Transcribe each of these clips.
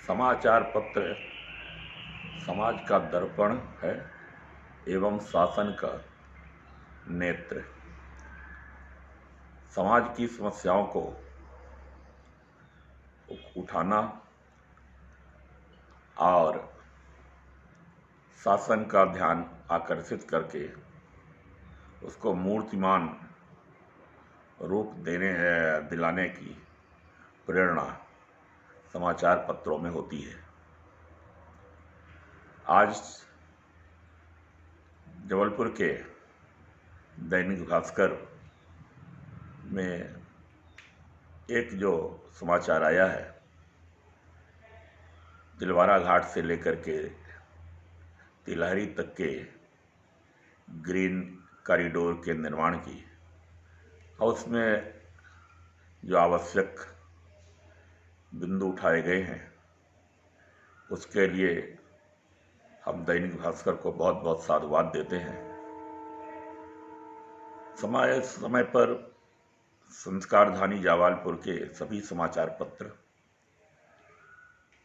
समाचार पत्र समाज का दर्पण है एवं शासन का नेत्र। समाज की समस्याओं को उठाना और शासन का ध्यान आकर्षित करके उसको मूर्तिमान रूप दिलाने की प्रेरणा समाचार पत्रों में होती है। आज जबलपुर के दैनिक भास्कर में एक जो समाचार आया है, तिलवारा घाट से लेकर के तिलहरी तक के ग्रीन कॉरिडोर के निर्माण की, और उसमें जो आवश्यक बिंदु उठाए गए हैं उसके लिए हम दैनिक भास्कर को बहुत बहुत साधुवाद देते हैं। समय समय पर संस्कारधानी जावालपुर के सभी समाचार पत्र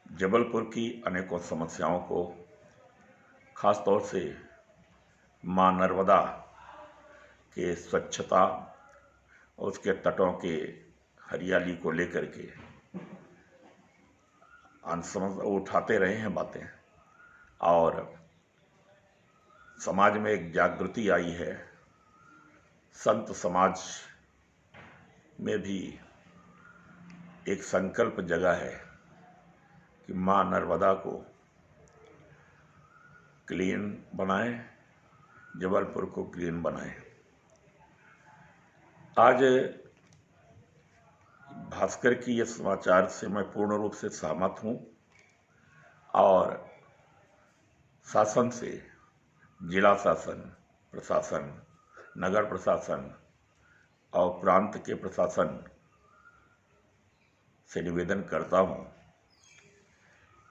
जबलपुर की अनेकों समस्याओं को, खास तौर से मां नर्मदा के स्वच्छता और उसके तटों के हरियाली को लेकर के उठाते रहे हैं बातें, और समाज में एक जागृति आई है। संत समाज में भी एक संकल्प जगा है कि मां नर्मदा को क्लीन बनाएं, जबलपुर को क्लीन बनाएं। आज भास्कर की ये समाचार से मैं पूर्ण रूप से सहमत हूं, और शासन से, जिला शासन, प्रशासन, नगर प्रशासन और प्रांत के प्रशासन से निवेदन करता हूं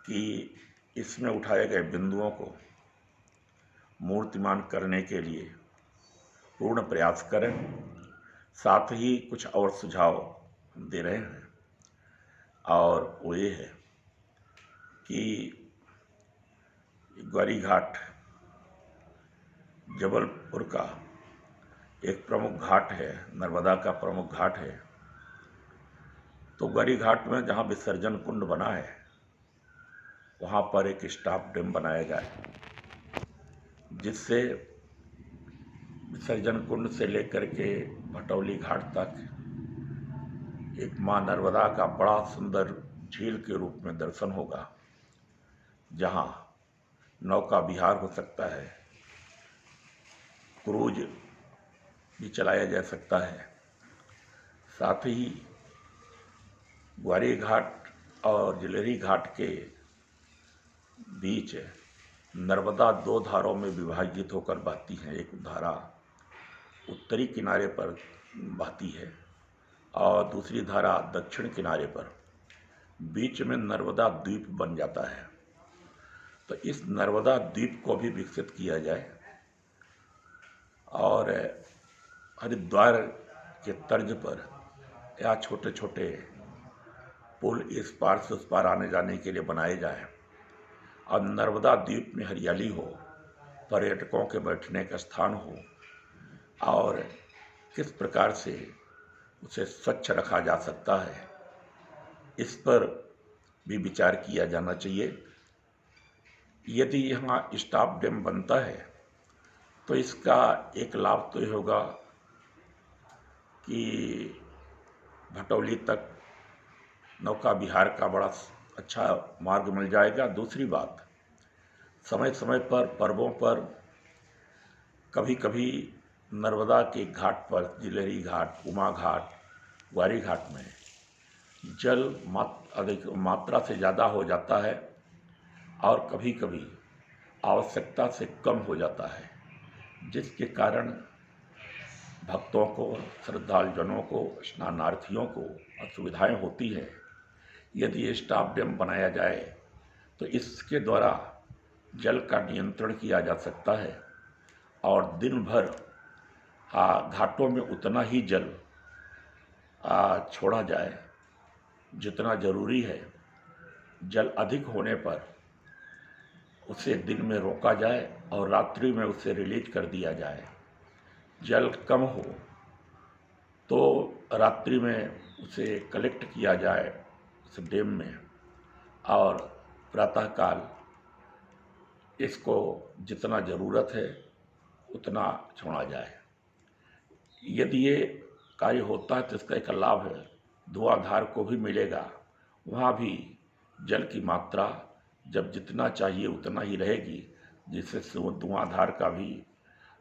कि इसमें उठाए गए बिंदुओं को मूर्तिमान करने के लिए पूर्ण प्रयास करें। साथ ही कुछ और सुझाव दे रहे हैं, और वो ये है कि ग्वारी घाट जबलपुर का एक प्रमुख घाट है, नर्मदा का प्रमुख घाट है। तो ग्वारी घाट में जहाँ विसर्जन कुंड बना है वहाँ पर एक स्टॉप डैम बनाया जाए, जिससे विसर्जन कुंड से लेकर के भटौली घाट तक एक मां नर्मदा का बड़ा सुंदर झील के रूप में दर्शन होगा, जहाँ नौका विहार हो सकता है, क्रूज भी चलाया जा सकता है। साथ ही ग्वारी घाट और जिलहरी घाट के बीच नर्मदा दो धारों में विभाजित होकर बहती है। एक धारा उत्तरी किनारे पर बहती है और दूसरी धारा दक्षिण किनारे पर। बीच में नर्मदा द्वीप बन जाता है। तो इस नर्मदा द्वीप को भी विकसित किया जाए, और हरिद्वार के तर्ज पर या छोटे छोटे पुल इस पार से उस पार आने जाने के लिए बनाए जाए, और नर्मदा द्वीप में हरियाली हो, पर्यटकों के बैठने का स्थान हो, और किस प्रकार से उसे स्वच्छ रखा जा सकता है, इस पर भी विचार किया जाना चाहिए। यदि यहाँ स्टॉप डैम बनता है तो इसका एक लाभ तो ये होगा कि भटौली तक नौका विहार का बड़ा अच्छा मार्ग मिल जाएगा। दूसरी बात, समय समय पर पर्वों पर कभी कभी नर्मदा के घाट पर, जिलहरी घाट, उमा घाट, ग्वारी घाट में जल अधिक मात्रा से ज़्यादा हो जाता है, और कभी कभी आवश्यकता से कम हो जाता है, जिसके कारण भक्तों को, श्रद्धालुजनों को, स्नानार्थियों को असुविधाएं होती है। यदि स्टॉप डैम बनाया जाए तो इसके द्वारा जल का नियंत्रण किया जा सकता है, और दिन भर घाटों में उतना ही जल छोड़ा जाए जितना जरूरी है, जल अधिक होने पर उसे दिन में रोका जाए और रात्रि में उसे रिलीज कर दिया जाए। जल कम हो तो रात्रि में उसे कलेक्ट किया जाए उस डैम में, और प्रातःकाल इसको जितना ज़रूरत है उतना छोड़ा जाए। यदि ये कार्य होता है तो इसका एक लाभ है, धुआंधार को भी मिलेगा। वहाँ भी जल की मात्रा जब जितना चाहिए उतना ही रहेगी, जिससे धुआंधार का भी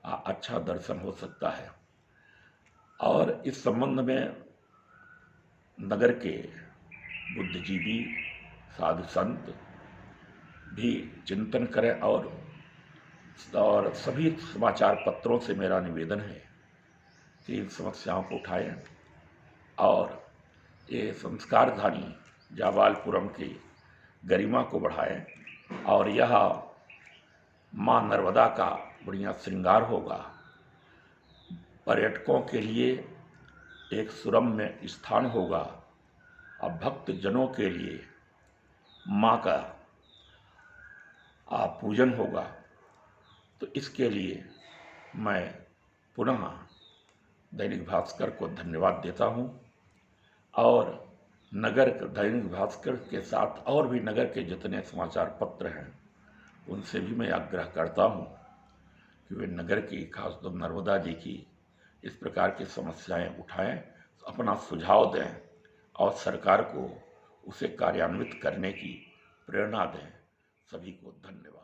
अच्छा दर्शन हो सकता है। और इस संबंध में नगर के बुद्धिजीवी साधु संत भी चिंतन करें, और सभी समाचार पत्रों से मेरा निवेदन है कि इन समस्याओं को उठाएं और ये संस्कारधानी जाबालपुरम की गरिमा को बढ़ाएं, और यह माँ नर्मदा का बढ़िया श्रृंगार होगा। पर्यटकों के लिए एक सुरम्य स्थान होगा और भक्त जनों के लिए माँ का पूजन होगा। तो इसके लिए मैं पुनः दैनिक भास्कर को धन्यवाद देता हूँ, और दैनिक भास्कर के साथ और भी नगर के जितने समाचार पत्र हैं उनसे भी मैं आग्रह करता हूँ कि वे नगर की, खासतौर नर्मदा जी की इस प्रकार की समस्याएं उठाएं, अपना सुझाव दें और सरकार को उसे कार्यान्वित करने की प्रेरणा दें। सभी को धन्यवाद।